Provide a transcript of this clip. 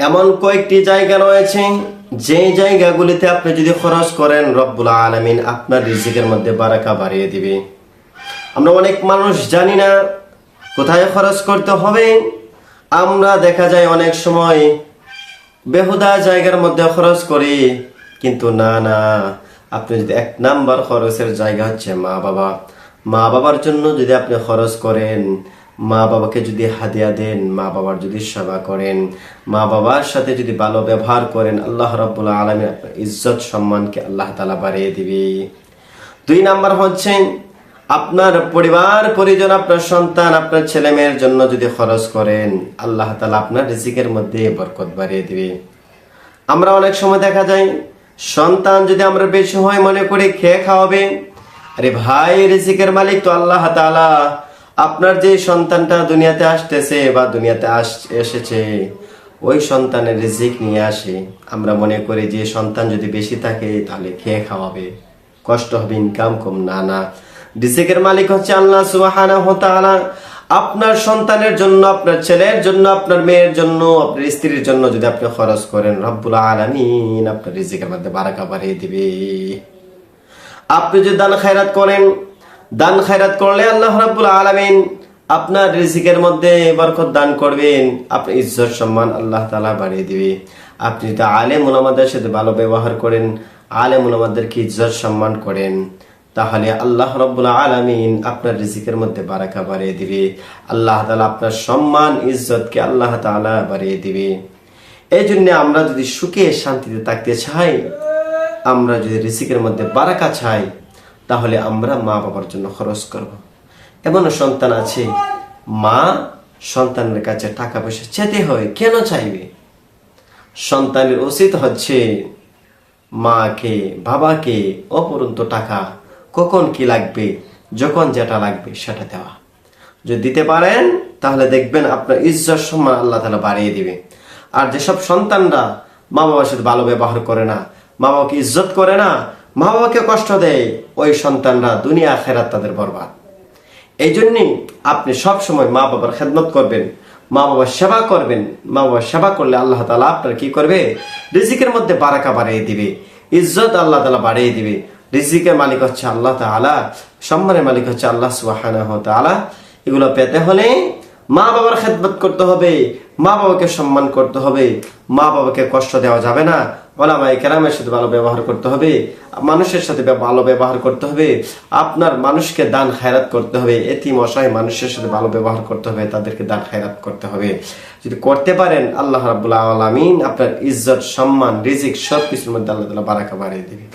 এমন কয়েকটি জায়গা রয়েছে যে জায়গাগুলিতে আপনি যদি খরচ করেন রব্বুল আলামিন আপনার রিজিকের মধ্যে বারাকা বাড়িয়ে দিবে। আমরা অনেক মানুষ জানি না কোথায় খরচ করতে হবে। আমরা দেখা যায় অনেক সময় বেহুদা জায়গার মধ্যে খরচ করি, কিন্তু না, আপনি যদি 1 নাম্বার খরচের জায়গা হচ্ছে মা বাবার জন্য যদি আপনি খরচ করেন, মা বাবাকে যদি হাদিয়া দেন, মা বাবার যদি সেবা করেন, মা বাবার সাথে যদি ভালো ব্যবহার করেন, আল্লাহ রাব্বুল আলামিন আপনার ইজ্জত সম্মানকে আল্লাহ তাআলা বাড়িয়ে দিবে। 2 নাম্বার হচ্ছে আপনার পরিবার পরিজন, আপনার সন্তান, আপনার ছেলে মেয়ের জন্য যদি খরচ করেন, আল্লাহ তাআলা আপনার রিজিকের মধ্যে বরকত বাড়িয়ে দিবে। আমরা অনেক সময় দেখা যায় সন্তান যদি আমরা বেশি হয় মনে করি খেয়ে খাওয়াবে। আরে ভাই, রিজিকের মালিক তো আল্লাহ তাআলা। আপনার যে সন্তানটা দুনিয়াতে আসতেছে বা দুনিয়াতে এসেছে, ওই সন্তানের রিজিক নিয়ে আসে। আমরা মনে করি যে সন্তান যদি বেশি থাকে তাহলে খেয়ে খাওয়াবে, কষ্ট হবে, ইনকাম কম। না, রিজিকের মালিক হচ্ছে আল্লাহ সুবহানাহু ওয়া তাআলা। আপনার সন্তানের জন্য, আপনার ছেলের জন্য, আপনার মেয়ের জন্য, আপনার স্ত্রীর জন্য যদি আপনি খরচ করেন, রব্বুল আলামিন আপনার রিজিকের মধ্যে বারাকা বাড়িয়ে দিবে। আপনি যদি দান খায়রাত করেন, দান খায়রাত করলে আল্লাহ রাব্বুল আলামিন আপনার রিজিকের মধ্যে বরকত দান করবেন, আপনার ইজ্জত সম্মান আল্লাহ তাআলা বাড়িয়ে দিবে। আপনি যদি আলেম উলামাদের সাথে ভালো ব্যবহার করেন, আলেম উলামাদেরকে ইজ্জত সম্মান করেন, তাহলে আল্লাহ রাব্বুল আলামিন আপনার রিজিকের মধ্যে বারাকা বাড়িয়ে দিবে। আল্লাহ তাআলা আপনার সম্মান ইজ্জতকে আল্লাহ তাআলা বাড়িয়ে দিবে। এই জন্য আমরা যদি সুখে শান্তিতে থাকতে চাই, আমরা যদি রিজিকের মধ্যে বারাকা চাই, তাহলে আমরা মা বাবার জন্য খরচ করব। এমন সন্তান আছে, মা সন্তানের কাছে টাকা পয়সা চেতে হয়, কেন চাইবে? সন্তানের উচিত হচ্ছে মাকে বাবাকে অপরন্ত টাকা কখন কি লাগবে, যখন যেটা লাগবে সেটা দেওয়া। যদি দিতে পারেন তাহলে দেখবেন আপনার ইজ্জত সম্মান আল্লাহ তাআলা বাড়িয়ে দিবে। আর যেসব সন্তানরা মা বাবার সাথে ভালো ব্যবহার করে না, মা বাবাকে ইজ্জত করে না, মা বাবাকে কষ্ট দেয়, ওই সন্তানরা দুনিয়া আখিরাত তাদের বরবাদ। এই জন্যই আপনি সব সময় মা বাবার খেদমত করবেন, মা বাবার সেবা করবেন। মা বাবার সেবা করলে আল্লাহ তাআলা আপনার কি করবে? রিজিকের মধ্যে বারাকা বাড়িয়ে দিবে, ইজ্জত আল্লাহ তাআলা বাড়িয়ে দিবে। রিজিকের মালিক হচ্ছে আল্লাহ তাআলা, সম্মানের মালিক হচ্ছে আল্লাহ সুবহানাহু ওয়া তাআলা। এগুলো পেতে হলে মা বাবার খেদমত করতে হবে, মা বাবাকে সম্মান করতে হবে, মা বাবাকে কষ্ট দেওয়া যাবে না। উলামায়ে কেরামের সাথে ভালো ব্যবহার করতে হবে, মানুষের সাথে ভালো ব্যবহার করতে হবে, আপনার মানুষকে দান খায়রাত করতে হবে, এতিম অসহায় মানুষের সাথে ভালো ব্যবহার করতে হবে, তাদেরকে দান খায়রাত করতে হবে। যদি করতে পারেন, আল্লাহ রাব্বুল আলামিন আপনার ইজ্জত সম্মান রিজিক সবকিছুর মধ্যে আল্লাহ তাআলা বারাকা বাড়িয়ে দিবে।